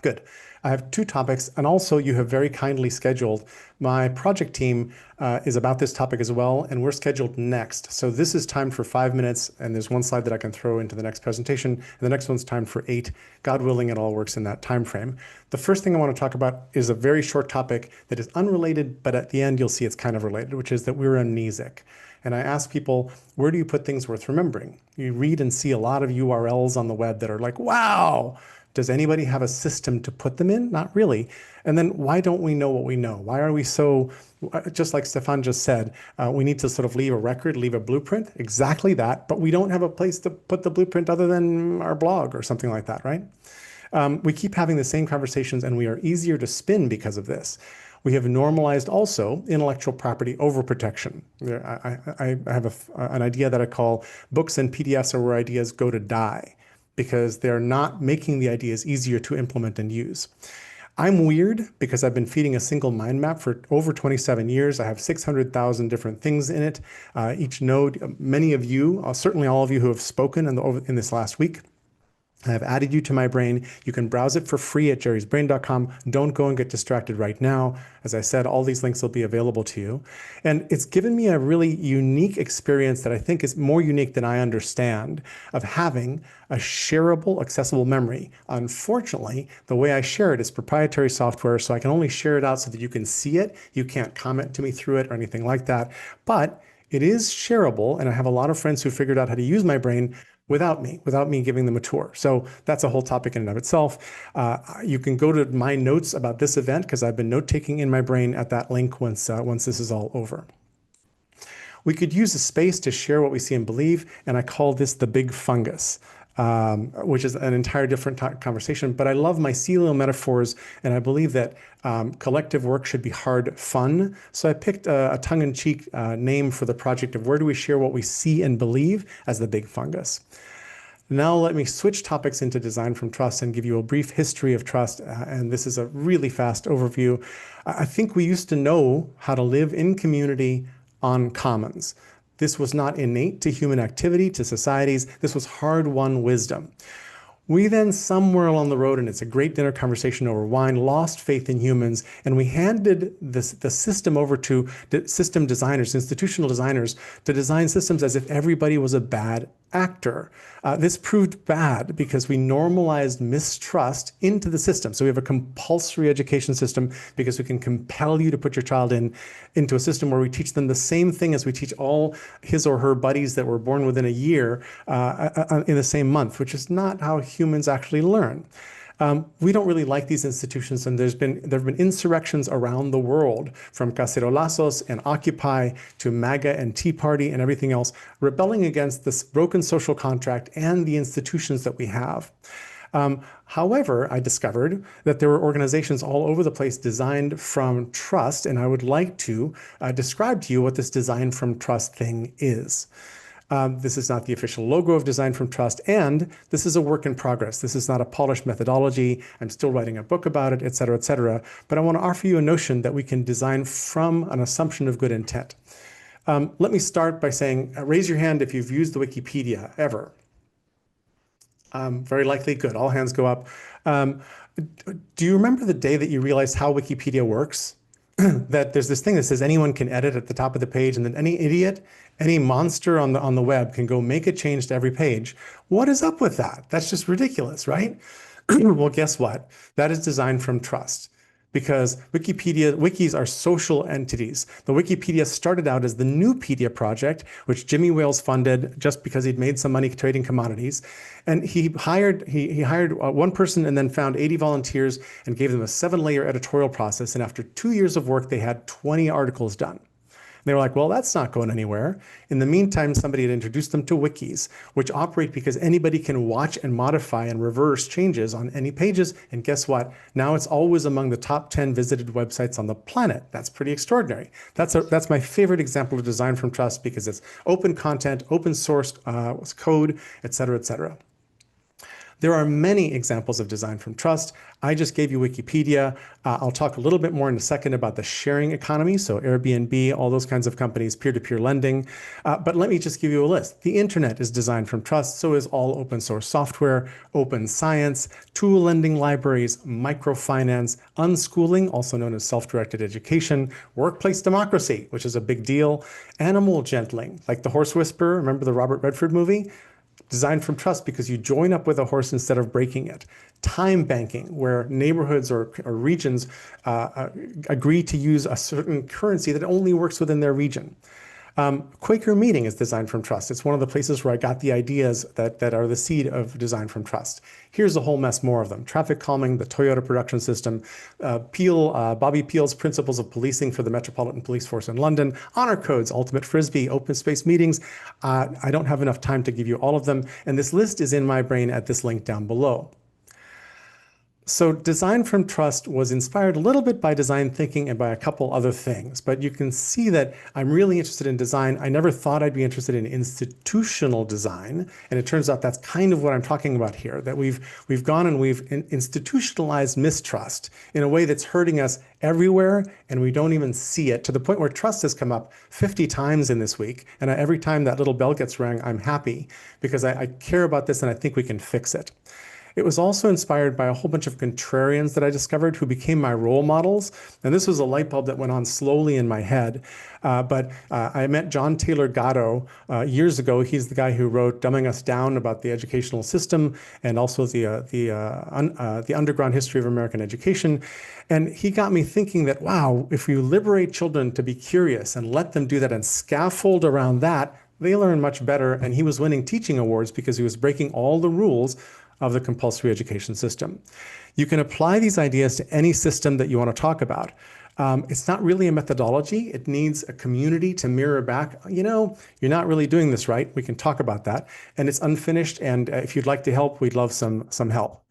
Good. I have two topics, and also you have very kindly scheduled. My project team is about this topic as well, and we're scheduled next. So this is time for 5 minutes, and there's one slide that I can throw into the next presentation, and the next one's time for 8. God willing, it all works in that time frame. The first thing I want to talk about is a very short topic that is unrelated, but at the end you'll see it's kind of related, which is that we're amnesic. And I ask people, where do you put things worth remembering? You read and see a lot of URLs on the web that are like, wow. Does anybody have a system to put them in? Not really. And then why don't we know what we know? Why are we so, just like Stefan just said, we need to sort of leave a record, leave a blueprint, exactly that, but we don't have a place to put the blueprint other than our blog or something like that, right? We keep having the same conversations and we are easier to spin because of this. We have normalized also intellectual property overprotection. I have an idea that I call books and PDFs are where ideas go to die, because they're not making the ideas easier to implement and use. I'm weird because I've been feeding a single mind map for over 27 years. I have 600,000 different things in it. Each node, many of you, certainly all of you who have spoken in this last week, I have added you to my brain. You can browse it for free at jerrysbrain.com. Don't go and get distracted right now. As I said, all these links will be available to you. And it's given me a really unique experience that I think is more unique than I understand, of having a shareable, accessible memory. Unfortunately, the way I share it is proprietary software, so I can only share it out so that you can see it. You can't comment to me through it or anything like that. But it is shareable, and I have a lot of friends who figured out how to use my brain without me giving them a tour. So that's a whole topic in and of itself. You can go to my notes about this event because I've been note-taking in my brain at that link once this is all over. We could use a space to share what we see and believe, and I call this the big fungus. Which is an entire different conversation, but I love mycelial metaphors, and I believe that collective work should be hard fun. So I picked a tongue-in-cheek name for the project of where do we share what we see and believe as the big fungus. Now let me switch topics into design from trust and give you a brief history of trust, and this is a really fast overview. I think we used to know how to live in community on commons. This was not innate to human activity, to societies. This was hard-won wisdom. We then, somewhere along the road, and it's a great dinner conversation over wine, lost faith in humans, and we handed the system over to system designers, institutional designers, to design systems as if everybody was a bad actor. This proved bad because we normalized mistrust into the system. So we have a compulsory education system because we can compel you to put your child into a system where we teach them the same thing as we teach all his or her buddies that were born within a year in the same month, which is not how humans actually learn. We don't really like these institutions, and there have been insurrections around the world, from Cacerolazos and Occupy to MAGA and Tea Party and everything else, rebelling against this broken social contract and the institutions that we have. However, I discovered that there were organizations all over the place designed from trust, and I would like to describe to you what this design from trust thing is. This is not the official logo of Design from Trust, and this is a work in progress. This is not a polished methodology. I'm still writing a book about it, et cetera, but I want to offer you a notion that we can design from an assumption of good intent. Let me start by saying, raise your hand if you've used the Wikipedia ever. Very likely, good, all hands go up. Do you remember the day that you realized how Wikipedia works? That there's this thing that says anyone can edit at the top of the page, and then any idiot, any monster on the web can go make a change to every page. What is up with that? That's just ridiculous, right? Well, guess what? That is designed from trust, because wikis are social entities. The Wikipedia started out as the Newpedia project, which Jimmy Wales funded just because he'd made some money trading commodities. And he hired one person and then found 80 volunteers and gave them a 7-layer editorial process. And after 2 years of work, they had 20 articles done. They were like, well, that's not going anywhere. In the meantime, somebody had introduced them to wikis, which operate because anybody can watch and modify and reverse changes on any pages. And guess what? Now it's always among the top 10 visited websites on the planet. That's pretty extraordinary. That's my favorite example of design from trust, because it's open content, open source code, et cetera, et cetera. There are many examples of design from trust. I just gave you Wikipedia. I'll talk a little bit more in a second about the sharing economy, so Airbnb, all those kinds of companies, peer-to-peer lending. But let me just give you a list. The internet is designed from trust, so is all open source software, open science, tool lending libraries, microfinance, unschooling, also known as self-directed education, workplace democracy, which is a big deal, animal gentling, like the Horse Whisperer, remember the Robert Redford movie? Designed from trust because you join up with a horse instead of breaking it. Time banking, where neighborhoods or regions agree to use a certain currency that only works within their region. Quaker Meeting is designed from trust. It's one of the places where I got the ideas that are the seed of design from trust. Here's a whole mess more of them. Traffic calming, the Toyota production system, Bobby Peel's principles of policing for the Metropolitan Police Force in London, honor codes, ultimate frisbee, open space meetings. I don't have enough time to give you all of them, and this list is in my brain at this link down below. So design from trust was inspired a little bit by design thinking and by a couple other things, but you can see that I'm really interested in design. I never thought I'd be interested in institutional design, and it turns out that's kind of what I'm talking about here, that we've gone and we've institutionalized mistrust in a way that's hurting us everywhere, and we don't even see it, to the point where trust has come up 50 times in this week, and every time that little bell gets rang, I'm happy because I care about this and I think we can fix it. It was also inspired by a whole bunch of contrarians that I discovered who became my role models. And this was a light bulb that went on slowly in my head. But I met John Taylor Gatto years ago. He's the guy who wrote Dumbing Us Down about the educational system and also the underground history of American education. And he got me thinking that, wow, if we liberate children to be curious and let them do that and scaffold around that, they learn much better. And he was winning teaching awards because he was breaking all the rules of the compulsory education system. You can apply these ideas to any system that you want to talk about. It's not really a methodology. It needs a community to mirror back, you know, you're not really doing this right. We can talk about that. And it's unfinished. And if you'd like to help, we'd love some help.